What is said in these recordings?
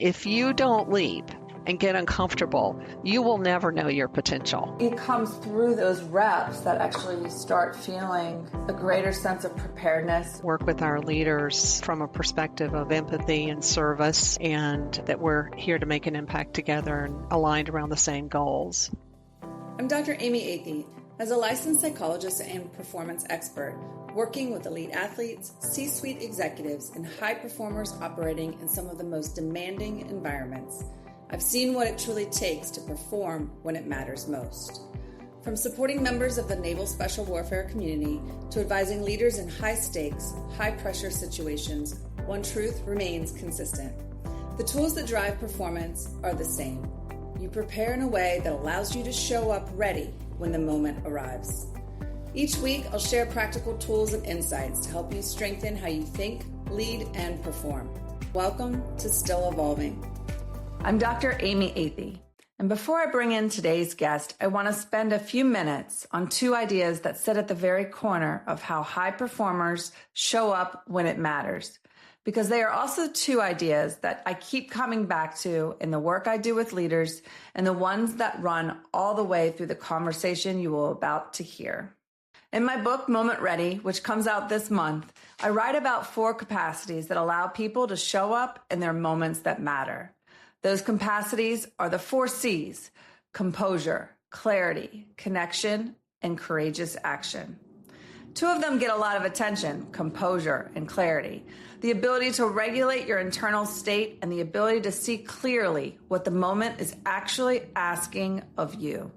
If you don't leap and get uncomfortable, you will never know your potential. It comes through those reps that actually you start feeling a greater sense of preparedness. Work with our leaders from a perspective of empathy and service, and that we're here to make an impact together and aligned around the same goals. I'm Dr. Amy Athey. As a licensed psychologist and performance expert, working with elite athletes, C-suite executives, and high performers operating in some of the most demanding environments, I've seen what it truly takes to perform when it matters most. From supporting members of the Naval Special Warfare community to advising leaders in high-stakes, high-pressure situations, one truth remains consistent. The tools that drive performance are the same. You prepare in a way that allows you to show up ready when the moment arrives. Each week, I'll share practical tools and insights to help you strengthen how you think, lead, and perform. Welcome to Still Evolving. I'm Dr. Amy Athey, and before I bring in today's guest, I want to spend a few minutes on two ideas that sit at the very corner of how high performers show up when it matters, because they are also two ideas that I keep coming back to in the work I do with leaders and the ones that run all the way through the conversation you will about to hear. In my book, Moment Ready, which comes out this month, I write about 4 capacities that allow people to show up in their moments that matter. Those capacities are the 4 C's: composure, clarity, connection, and courageous action. 2 of them get a lot of attention: composure and clarity. The ability to regulate your internal state and the ability to see clearly what the moment is actually asking of you.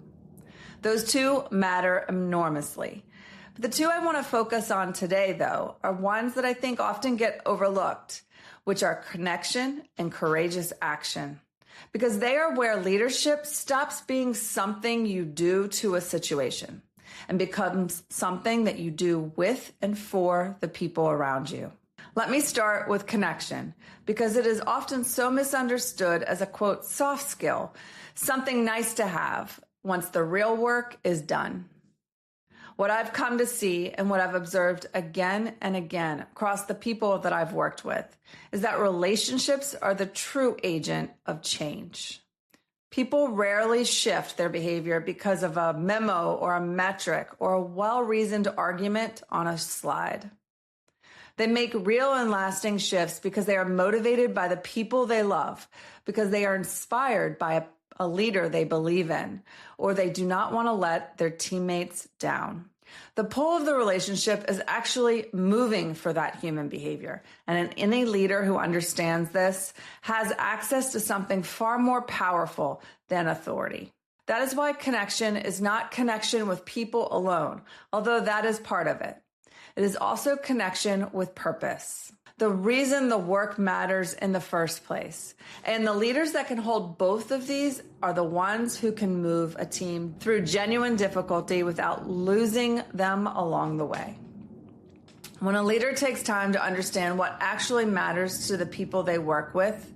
Those 2 matter enormously. But the 2 I want to focus on today, though, are ones that I think often get overlooked, which are connection and courageous action, because they are where leadership stops being something you do to a situation and becomes something that you do with and for the people around you. Let me start with connection, because it is often so misunderstood as a, quote, soft skill, something nice to have once the real work is done. What I've come to see and what I've observed again and again across the people that I've worked with is that relationships are the true agent of change. People rarely shift their behavior because of a memo or a metric or a well-reasoned argument on a slide. They make real and lasting shifts because they are motivated by the people they love, because they are inspired by a leader they believe in, or they do not want to let their teammates down. The pull of the relationship is actually moving for that human behavior. And any leader who understands this has access to something far more powerful than authority. That is why connection is not connection with people alone, although that is part of it. It is also connection with purpose. The reason the work matters in the first place. And the leaders that can hold both of these are the ones who can move a team through genuine difficulty without losing them along the way. When a leader takes time to understand what actually matters to the people they work with,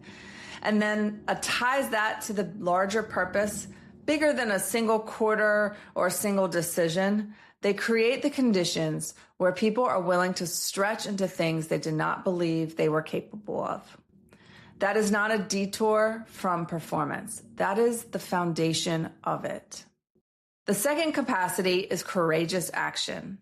and then ties that to the larger purpose, bigger than a single quarter or a single decision, they create the conditions where people are willing to stretch into things they did not believe they were capable of. That is not a detour from performance. That is the foundation of it. The second capacity is courageous action.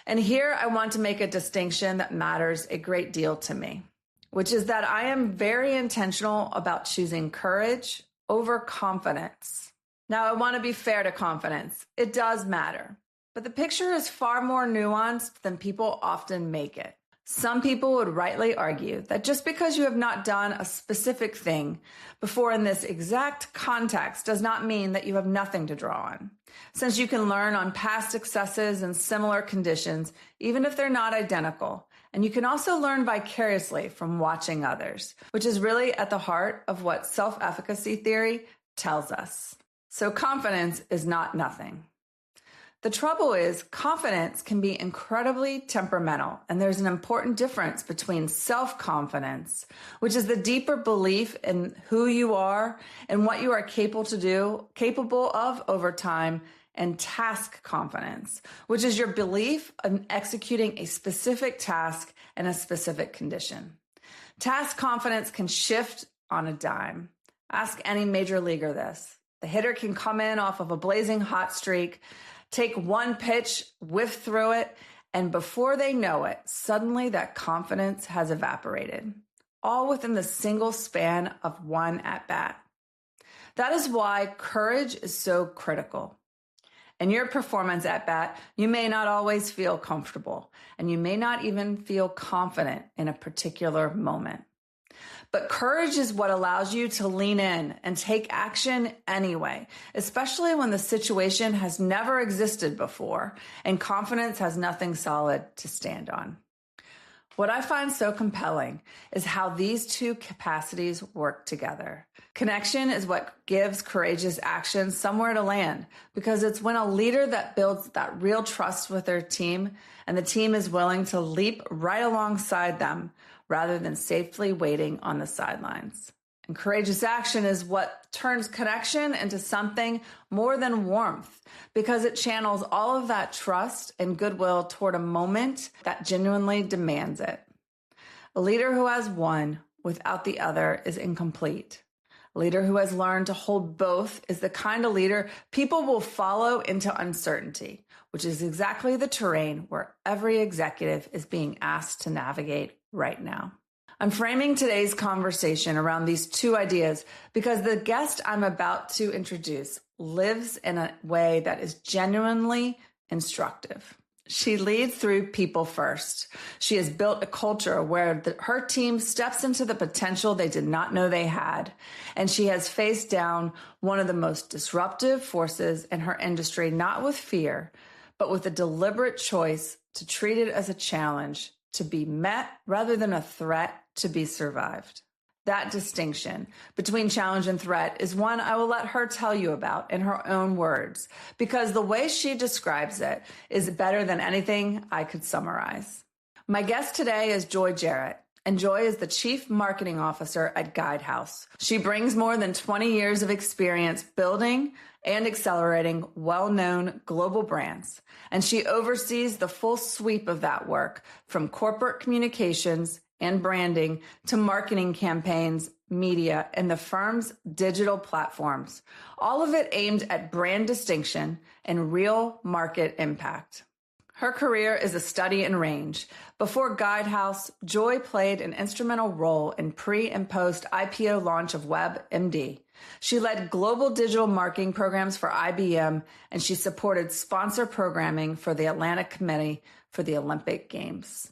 And here I want to make a distinction that matters a great deal to me, which is that I am very intentional about choosing courage over confidence. Now, I want to be fair to confidence. It does matter. But the picture is far more nuanced than people often make it. Some people would rightly argue that just because you have not done a specific thing before in this exact context does not mean that you have nothing to draw on, since you can learn on past successes in similar conditions, even if they're not identical. And you can also learn vicariously from watching others, which is really at the heart of what self-efficacy theory tells us. So confidence is not nothing. The trouble is, confidence can be incredibly temperamental, and there's an important difference between self-confidence, which is the deeper belief in who you are and what you are capable of over time, and task confidence, which is your belief in executing a specific task in a specific condition. Task confidence can shift on a dime. Ask any major leaguer this. The hitter can come in off of a blazing hot streak, take one pitch, whiff through it, and before they know it, suddenly that confidence has evaporated, all within the single span of one at-bat. That is why courage is so critical. In your performance at-bat, you may not always feel comfortable, and you may not even feel confident in a particular moment. But courage is what allows you to lean in and take action anyway, especially when the situation has never existed before and confidence has nothing solid to stand on. What I find so compelling is how these two capacities work together. Connection is what gives courageous action somewhere to land, because it's when a leader that builds that real trust with their team and the team is willing to leap right alongside them rather than safely waiting on the sidelines. And courageous action is what turns connection into something more than warmth, because it channels all of that trust and goodwill toward a moment that genuinely demands it. A leader who has one without the other is incomplete. A leader who has learned to hold both is the kind of leader people will follow into uncertainty, which is exactly the terrain where every executive is being asked to navigate right now. I'm framing today's conversation around these two ideas because the guest I'm about to introduce lives in a way that is genuinely instructive. She leads through people first. She has built a culture where her team steps into the potential they did not know they had. And she has faced down one of the most disruptive forces in her industry, not with fear, but with a deliberate choice to treat it as a challenge to be met rather than a threat to be survived. That distinction between challenge and threat is one I will let her tell you about in her own words, because the way she describes it is better than anything I could summarize. My guest today is Joy Jarrett, and Joy is the Chief Marketing Officer at Guidehouse. She brings more than 20 years of experience building and accelerating well-known global brands, and she oversees the full sweep of that work, from corporate communications and branding to marketing campaigns, media, and the firm's digital platforms, all of it aimed at brand distinction and real market impact. Her career is a study in range. Before Guidehouse, Joy played an instrumental role in pre- and post-IPO launch of WebMD. She led global digital marketing programs for IBM, and she supported sponsor programming for the Atlanta Committee for the Olympic Games.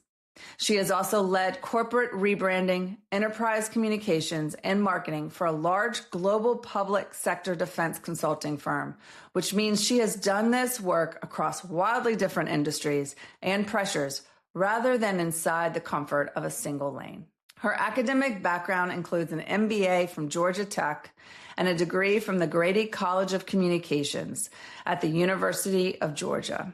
She has also led corporate rebranding, enterprise communications, and marketing for a large global public sector defense consulting firm, which means she has done this work across wildly different industries and pressures rather than inside the comfort of a single lane. Her academic background includes an MBA from Georgia Tech and a degree from the Grady College of Communications at the University of Georgia.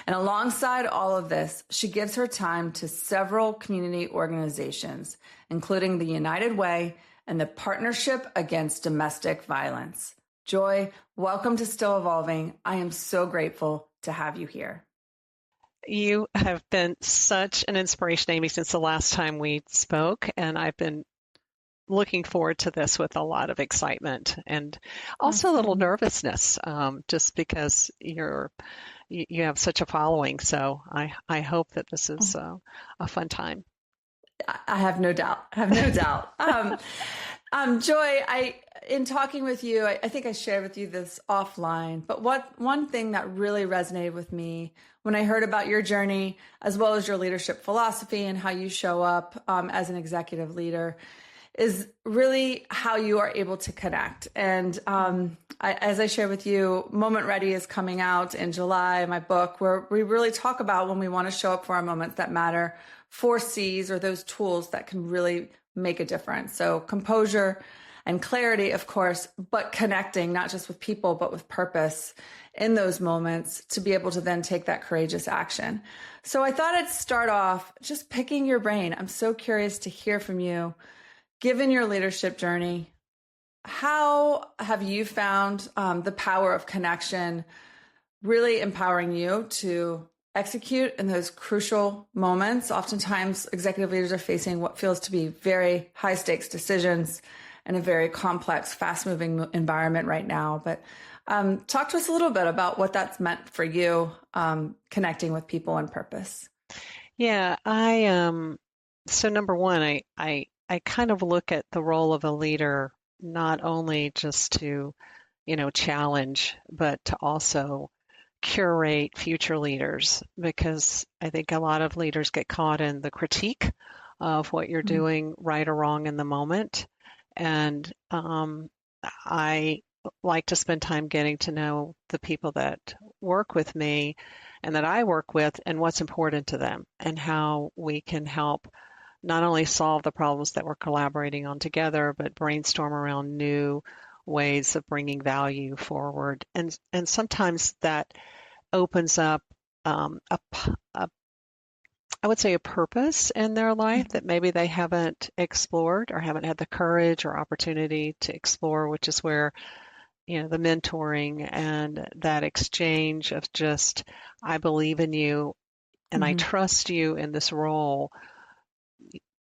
And alongside all of this, she gives her time to several community organizations, including the United Way and the Partnership Against Domestic Violence. Joy, welcome to Still Evolving. I am so grateful to have you here. You have been such an inspiration, Amy, since the last time we spoke, and I've been looking forward to this with a lot of excitement and also a little nervousness, just because you have such a following. So I hope that this is a fun time. I have no doubt. Joy, in talking with you, I think I shared with you this offline, but one thing that really resonated with me when I heard about your journey, as well as your leadership philosophy and how you show up as an executive leader, is really how you are able to connect. And as I shared with you, Moment Ready is coming out in July, my book, where we really talk about when we want to show up for our moments that matter, 4 C's, or those tools that can really make a difference. So composure and clarity, of course, but connecting, not just with people, but with purpose in those moments to be able to then take that courageous action. So I thought I'd start off just picking your brain. I'm so curious to hear from you. Given your leadership journey, how have you found the power of connection really empowering you to execute in those crucial moments? Oftentimes, executive leaders are facing what feels to be very high stakes decisions. in a very complex, fast-moving environment right now. But talk to us a little bit about what that's meant for you, connecting with people and purpose. Yeah, so number one, I kind of look at the role of a leader not only just to, challenge, but to also curate future leaders, because I think a lot of leaders get caught in the critique of what you're doing right or wrong in the moment. And I like to spend time getting to know the people that work with me and that I work with, and what's important to them, and how we can help not only solve the problems that we're collaborating on together, but brainstorm around new ways of bringing value forward. And sometimes that opens up I would say a purpose in their life that maybe they haven't explored or haven't had the courage or opportunity to explore, which is where, the mentoring and that exchange of just, I believe in you and I trust you in this role.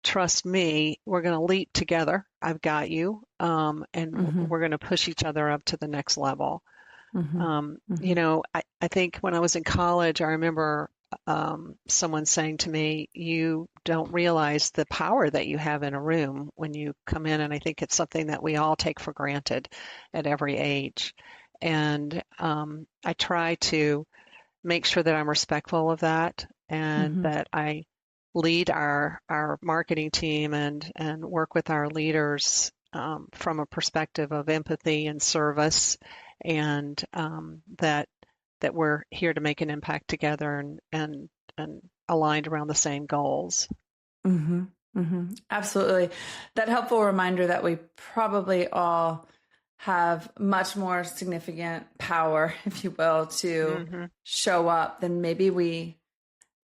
Trust me, we're going to leap together. I've got you. And we're going to push each other up to the next level. I think when I was in college, I remember someone saying to me, you don't realize the power that you have in a room when you come in. And I think it's something that we all take for granted at every age. And I try to make sure that I'm respectful of that, and that I lead our marketing team and work with our leaders from a perspective of empathy and service, and that we're here to make an impact together and aligned around the same goals. Absolutely. That helpful reminder that we probably all have much more significant power, if you will, to show up than maybe we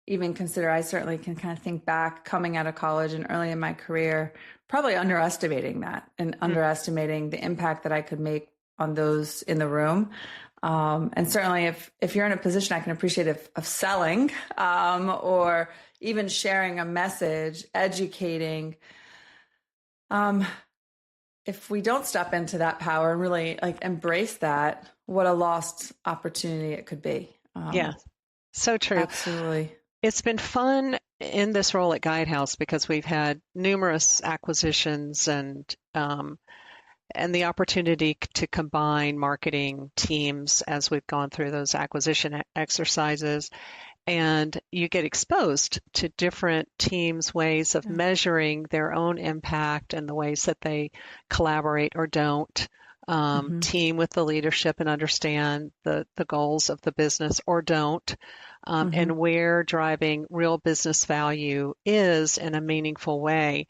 even consider. I certainly can kind of think back coming out of college and early in my career, probably underestimating that and underestimating the impact that I could make on those in the room. And certainly if you're in a position I can appreciate of selling, or even sharing a message, educating, if we don't step into that power and really embrace that, what a lost opportunity it could be. Yeah, so true. Absolutely. It's been fun in this role at Guidehouse because we've had numerous acquisitions and the opportunity to combine marketing teams as we've gone through those acquisition exercises. And you get exposed to different teams' ways of measuring their own impact and the ways that they collaborate or don't, team with the leadership and understand the goals of the business or don't, and where driving real business value is in a meaningful way.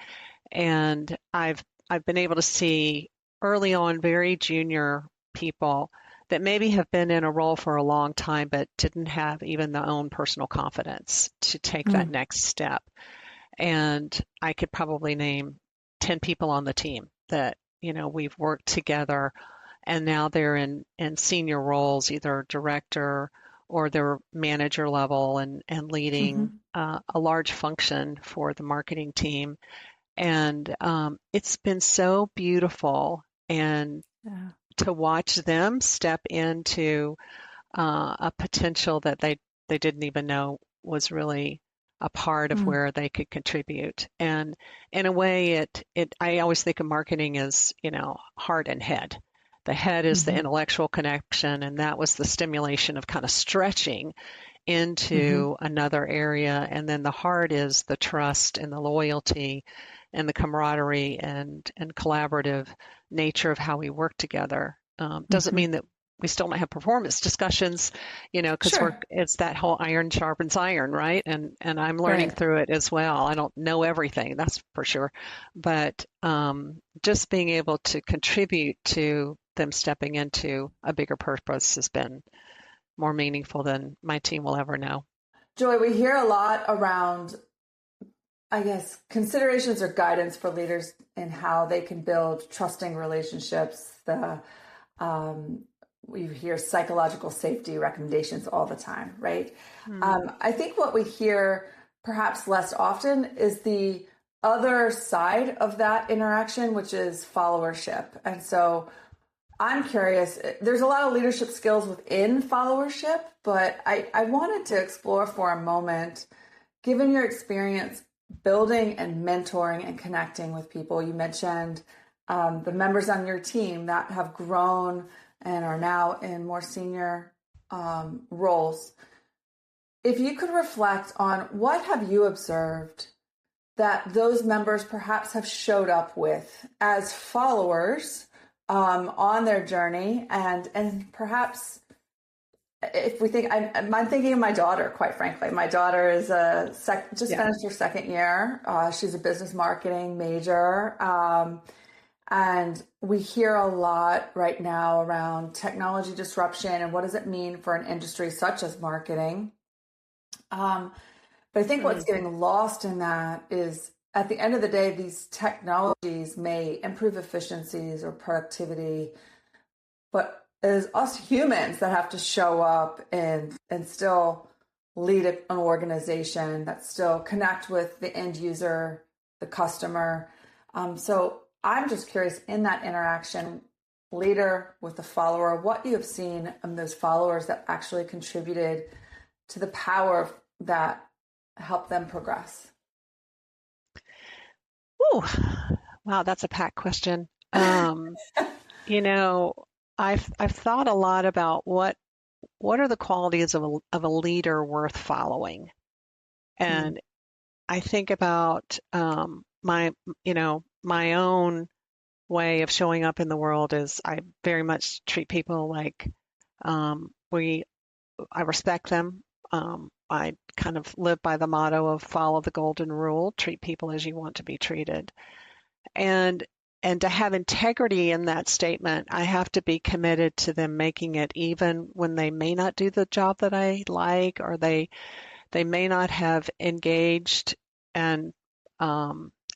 And I've been able to see early on very junior people that maybe have been in a role for a long time but didn't have even their own personal confidence to take that next step. And I could probably name 10 people on the team that, we've worked together, and now they're in senior roles, either director or they're manager level and leading a large function for the marketing team. And it's been so beautiful and to watch them step into a potential that they didn't even know was really a part of where they could contribute. And in a way, I always think of marketing as, heart and head. The head is the intellectual connection, and that was the stimulation of kind of stretching into another area. And then the heart is the trust and the loyalty and the camaraderie and collaborative nature of how we work together. Doesn't mean that we still might have performance discussions, because it's that whole iron sharpens iron, right? And I'm learning through it as well. I don't know everything, that's for sure. But just being able to contribute to them stepping into a bigger purpose has been more meaningful than my team will ever know. Joy, we hear a lot around, I guess, considerations or guidance for leaders in how they can build trusting relationships. We hear psychological safety recommendations all the time, right? I think what we hear perhaps less often is the other side of that interaction, which is followership. And so I'm curious, there's a lot of leadership skills within followership, but I wanted to explore for a moment, given your experience building and mentoring and connecting with people. You mentioned the members on your team that have grown and are now in more senior roles. If you could reflect on what have you observed that those members perhaps have showed up with as followers on their journey, and perhaps if we think, I'm thinking of my daughter, quite frankly. My daughter is finished her second year. She's a business marketing major. And we hear a lot right now around technology disruption and what does it mean for an industry such as marketing. But I think what's getting lost in that is, at the end of the day, these technologies may improve efficiencies or productivity, but it is us humans that have to show up and still lead an organization, that still connect with the end user, the customer. So I'm just curious, in that interaction, leader with the follower, what you have seen of those followers that actually contributed to the power that helped them progress. Ooh, wow, that's a packed question. You know, I've thought a lot about what are the qualities of a leader worth following, and I think about my own way of showing up in the world is I very much treat people like I respect them. I kind of live by the motto of follow the golden rule, treat people as you want to be treated. And to have integrity in that statement, I have to be committed to them making it even when they may not do the job that I like, or they may not have engaged and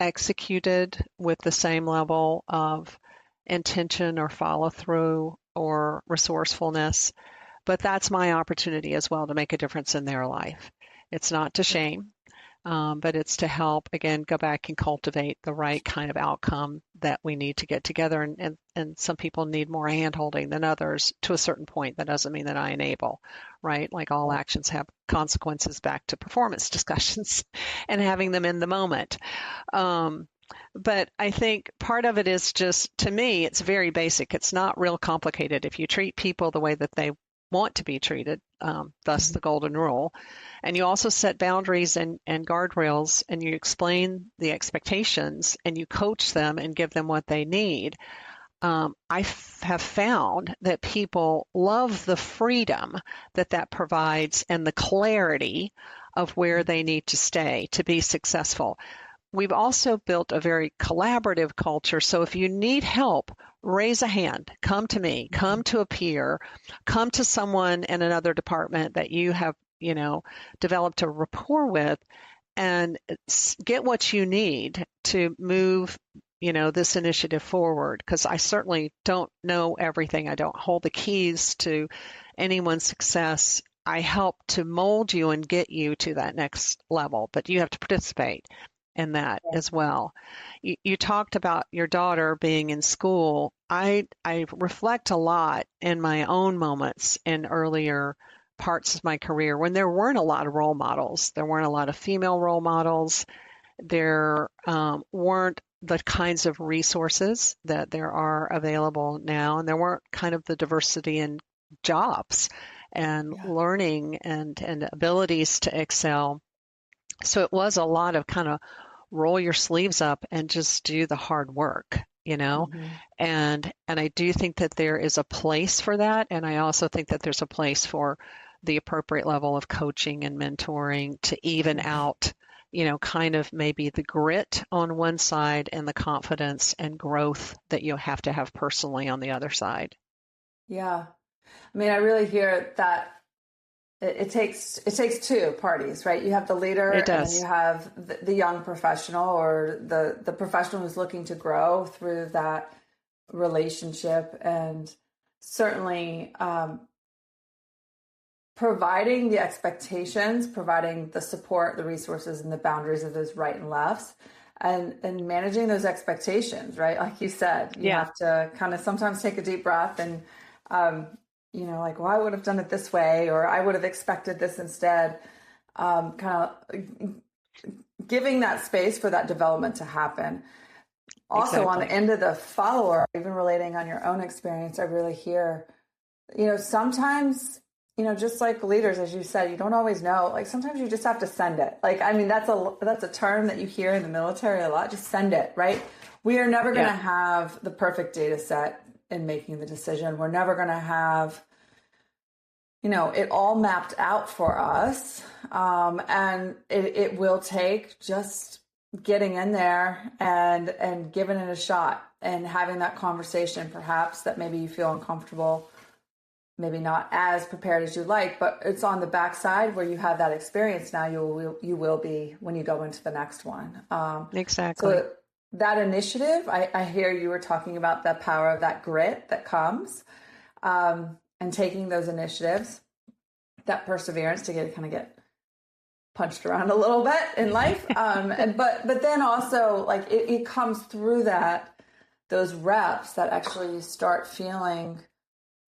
executed with the same level of intention or follow through or resourcefulness. But that's my opportunity as well to make a difference in their life. It's not to shame, but it's to help, again, go back and cultivate the right kind of outcome that we need to get together. And some people need more hand-holding than others to a certain point. That doesn't mean that I enable, right? Like all actions have consequences, back to performance discussions and having them in the moment. But I think part of it is just, to me, it's very basic. It's not real complicated. If you treat people the way that they want to be treated, thus the golden rule, and you also set boundaries and guardrails, and you explain the expectations, and you coach them and give them what they need, I have found that people love the freedom that provides and the clarity of where they need to stay to be successful. We've also built a very collaborative culture. So if you need help, raise a hand, come to me, come to a peer, come to someone in another department that you have, developed a rapport with, and get what you need to move, this initiative forward. Because I certainly don't know everything. I don't hold the keys to anyone's success. I help to mold you and get you to that next level, but you have to participate in that as well. You talked about your daughter being in school. I reflect a lot in my own moments in earlier parts of my career when there weren't a lot of role models. There weren't a lot of female role models. There weren't the kinds of resources that there are available now, and there weren't kind of the diversity in jobs and learning and abilities to excel. So it was a lot of kind of roll your sleeves up and just do the hard work, and I do think that there is a place for that. And I also think that there's a place for the appropriate level of coaching and mentoring to even out, kind of maybe the grit on one side and the confidence and growth that you have to have personally on the other side. Yeah. I mean, I really hear that it takes two parties, right? You have the leader, and then you have the young professional, or the professional who's looking to grow through that relationship, and certainly providing the expectations, providing the support, the resources, and the boundaries of those right and lefts, and managing those expectations, right? Like you said, you have to kind of sometimes take a deep breath and, like, well, I would have done it this way, or I would have expected this instead. Kind of giving that space for that development to happen. Also, on the end of the follower, even relating on your own experience, I really hear, sometimes, just like leaders, as you said, you don't always know. Like sometimes you just have to send it. Like, I mean, that's a term that you hear in the military a lot. Just send it, right? We are never going to have the perfect data set in making the decision. We're never going to have, it all mapped out for us. And it will take just getting in there and giving it a shot and having that conversation, perhaps that maybe you feel uncomfortable, maybe not as prepared as you like, but it's on the backside where you have that experience. Now you will be when you go into the next one. Exactly. So that initiative, I hear you were talking about the power of that grit that comes, and taking those initiatives, that perseverance to get punched around a little bit in life. But then also like it comes through those reps that actually you start feeling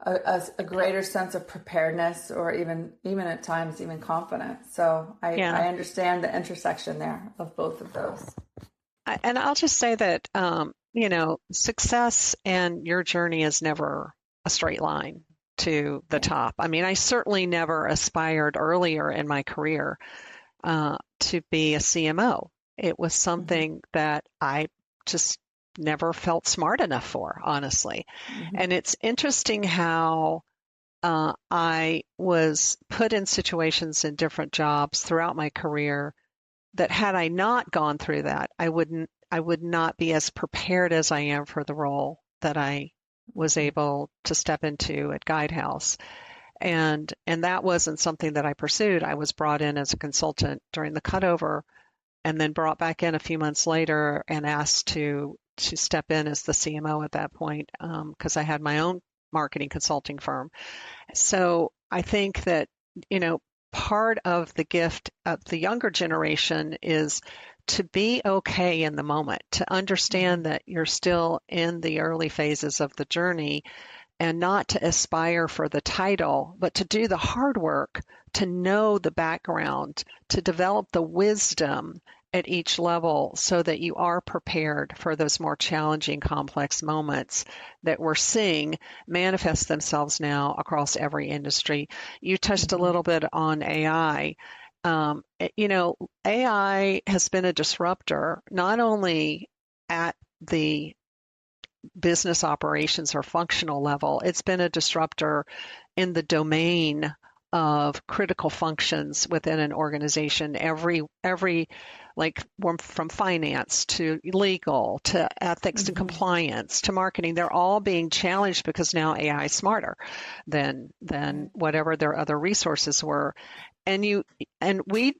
a greater sense of preparedness, or even at times, even confidence. So I understand the intersection there of both of those. And I'll just say that, success and your journey is never a straight line to the top. I mean, I certainly never aspired earlier in my career to be a CMO. It was something that I just never felt smart enough for, honestly. And it's interesting how I was put in situations in different jobs throughout my career that had I not gone through that, I would not be as prepared as I am for the role that I was able to step into at Guidehouse. And that wasn't something that I pursued. I was brought in as a consultant during the cutover, and then brought back in a few months later and asked to step in as the CMO at that point, because I had my own marketing consulting firm. So I think that, part of the gift of the younger generation is to be okay in the moment, to understand that you're still in the early phases of the journey, and not to aspire for the title, but to do the hard work, to know the background, to develop the wisdom at each level so that you are prepared for those more challenging, complex moments that we're seeing manifest themselves now across every industry. You touched a little bit on AI. AI has been a disruptor, not only at the business operations or functional level, it's been a disruptor in the domain of critical functions within an organization. Every like from finance to legal to ethics and compliance to marketing, they're all being challenged because now AI is smarter than whatever their other resources were. And we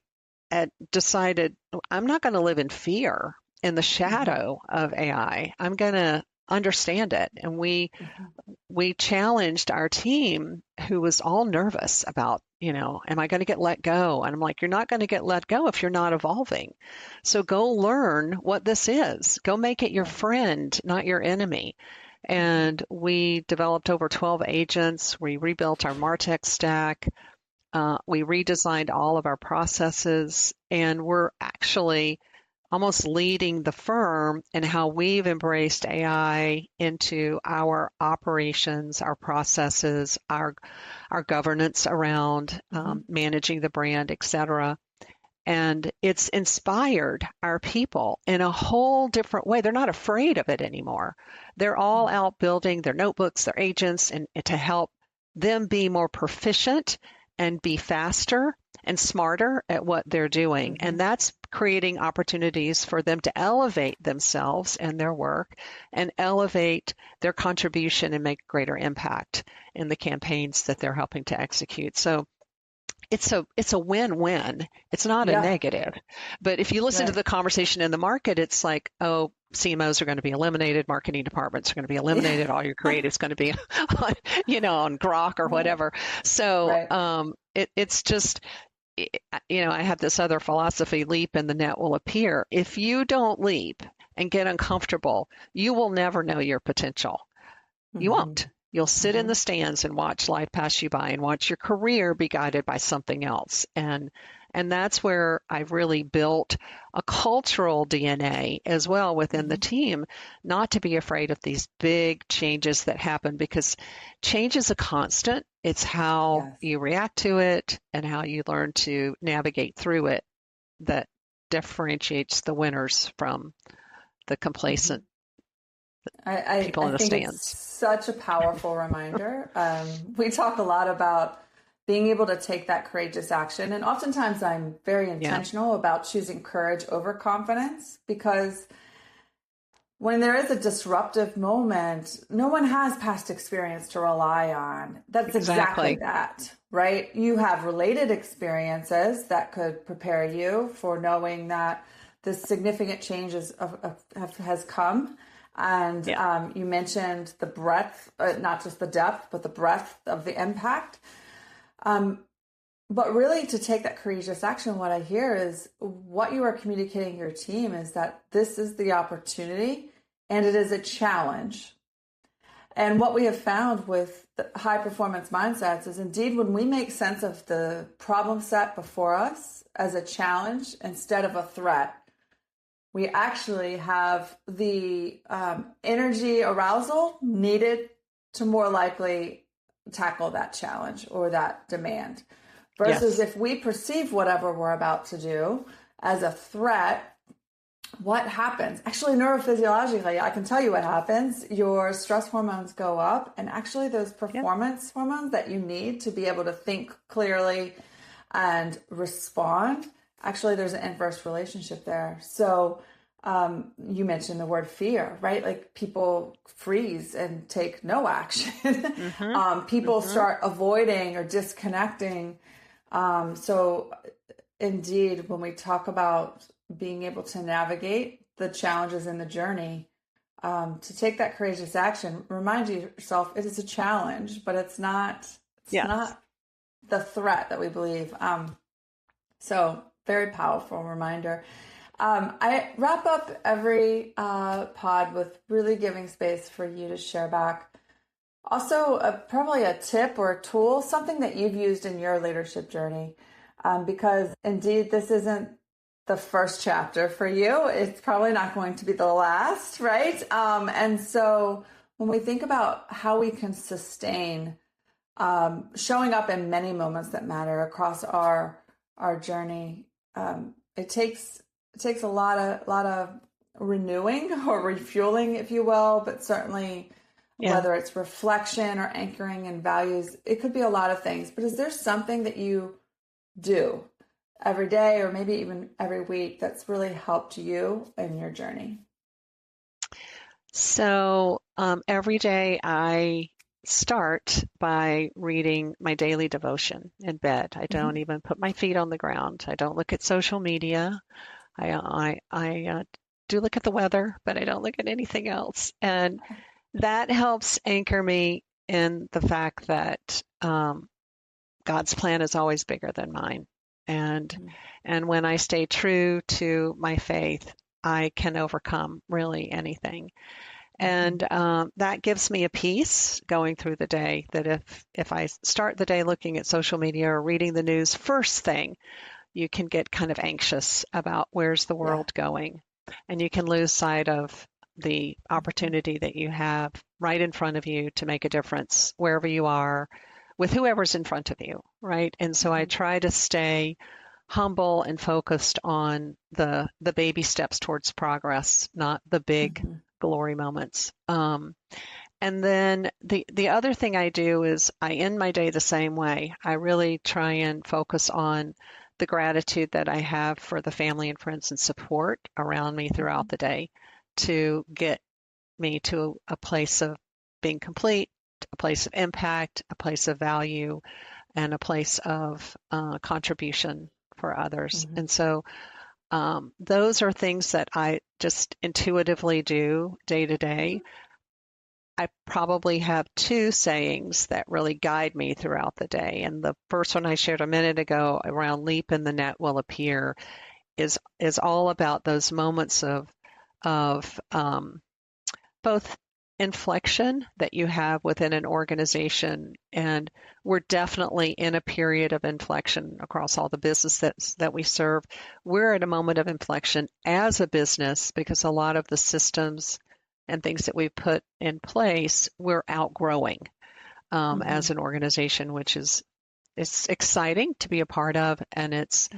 decided, I'm not going to live in fear in the shadow of AI. I'm going to understand it. And we challenged our team, who was all nervous about, am I going to get let go? And I'm like, you're not going to get let go if you're not evolving. So go learn what this is. Go make it your friend, not your enemy. And we developed over 12 agents. We rebuilt our MarTech stack. We redesigned all of our processes, and we're actually almost leading the firm in how we've embraced AI into our operations, our processes, our governance around managing the brand, et cetera. And it's inspired our people in a whole different way. They're not afraid of it anymore. They're all out building their notebooks, their agents, and to help them be more proficient and be faster and smarter at what they're doing. And that's creating opportunities for them to elevate themselves and their work and elevate their contribution and make greater impact in the campaigns that they're helping to execute. So it's a win-win. It's not a negative. But if you listen to the conversation in the market, it's like, oh, CMOs are going to be eliminated, marketing departments are going to be eliminated, all your creative's going to be on, on Grok or whatever. So it's just I have this other philosophy, leap and the net will appear. If you don't leap and get uncomfortable, you will never know your potential. You Mm-hmm. won't. You'll sit in Mm-hmm. the stands and watch life pass you by and watch your career be guided by something else. And that's where I've really built a cultural DNA as well within the Mm-hmm. team, not to be afraid of these big changes that happen, because change is a constant. It's how Yes. you react to it and how you learn to navigate through it that differentiates the winners from the Mm-hmm. complacent I people in the think it's stands. such a powerful reminder. We talk a lot about being able to take that courageous action. And oftentimes I'm very Yeah, intentional about choosing courage over confidence, because when there is a disruptive moment, no one has past experience to rely on. That's exactly exactly. that, right? You have related experiences that could prepare you for knowing that the significant changes has come. And Yeah. you mentioned the breadth, not just the depth, but the breadth of the impact. But really, to take that courageous action, what I hear is what you are communicating to your team is that this is the opportunity and it is a challenge. And what we have found with the high performance mindsets is indeed when we make sense of the problem set before us as a challenge instead of a threat, we actually have the energy arousal needed to more likely tackle that challenge or that demand. Versus Yes. if we perceive whatever we're about to do as a threat, what happens? Actually, neurophysiologically, I can tell you what happens. Your stress hormones go up, and actually, those Yeah. performance hormones that you need to be able to think clearly and respond, actually, there's an inverse relationship there. So, you mentioned the word fear, right? Like people freeze and take no action. Mm-hmm. People Mm-hmm. start avoiding or disconnecting. So, indeed, when we talk about being able to navigate the challenges in the journey, to take that courageous action, remind yourself it is a challenge, but it's not. It's Yes. not the threat that we believe. So, very powerful reminder. I wrap up every pod with really giving space for you to share back. Also, probably a tip or a tool, something that you've used in your leadership journey, because indeed this isn't the first chapter for you. It's probably not going to be the last, right? And so when we think about how we can sustain showing up in many moments that matter across our journey, it takes a lot of renewing or refueling, if you will, but certainly Yeah. whether it's reflection or anchoring in values, it could be a lot of things. But is there something that you do every day or maybe even every week that's really helped you in your journey? So every day I start by reading my daily devotion in bed. I don't Mm-hmm. even put my feet on the ground. I don't look at social media. I do look at the weather, but I don't look at anything else. And that helps anchor me in the fact that God's plan is always bigger than mine. And and when I stay true to my faith, I can overcome really anything. Mm-hmm. And that gives me a peace going through the day that if I start the day looking at social media or reading the news first thing, you can get kind of anxious about where's the Yeah. world going. And you can lose sight of the opportunity that you have right in front of you to make a difference wherever you are with whoever's in front of you, right? And so I Mm-hmm. try to stay humble and focused on the baby steps towards progress, not the big Mm-hmm. glory moments. And then the other thing I do is I end my day the same way. I really try and focus on the gratitude that I have for the family and friends and support around me throughout the day to get me to a place of being complete, a place of impact, a place of value, and a place of contribution for others. Mm-hmm. And so those are things that I just intuitively do day to day. I probably have two sayings that really guide me throughout the day. And the first one I shared a minute ago around leap and the net will appear is all about those moments of both inflection that you have within an organization. And we're definitely in a period of inflection across all the businesses that we serve. We're at a moment of inflection as a business because a lot of the systems and things that we've put in place, we're outgrowing as an organization, which is it's exciting to be a part of, and it's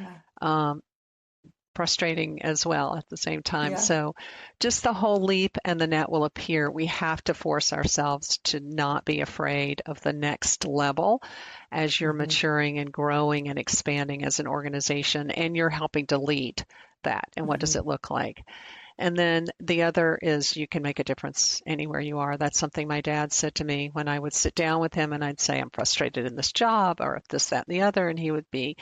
frustrating as well at the same time. Yeah. So just the whole leap and the net will appear. We have to force ourselves to not be afraid of the next level as you're maturing and growing and expanding as an organization, and you're helping to lead that. And what does it look like? And then the other is you can make a difference anywhere you are. That's something my dad said to me when I would sit down with him and I'd say, I'm frustrated in this job or this, that, and the other. And he would be,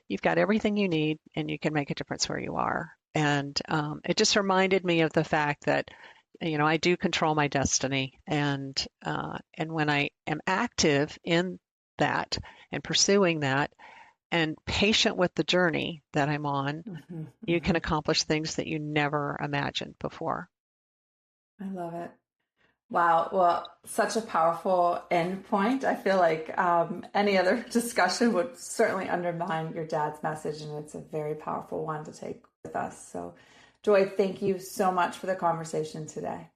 you've got everything you need and you can make a difference where you are. And it just reminded me of the fact that, you know, I do control my destiny. And when I am active in that and pursuing that, and patient with the journey that I'm on, you can accomplish things that you never imagined before. I love it. Wow. Well, such a powerful end point. I feel like any other discussion would certainly undermine your dad's message, and it's a very powerful one to take with us. So, Joy, thank you so much for the conversation today.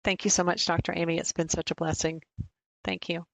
Thank you so much, Dr. Amy. It's been such a blessing. Thank you.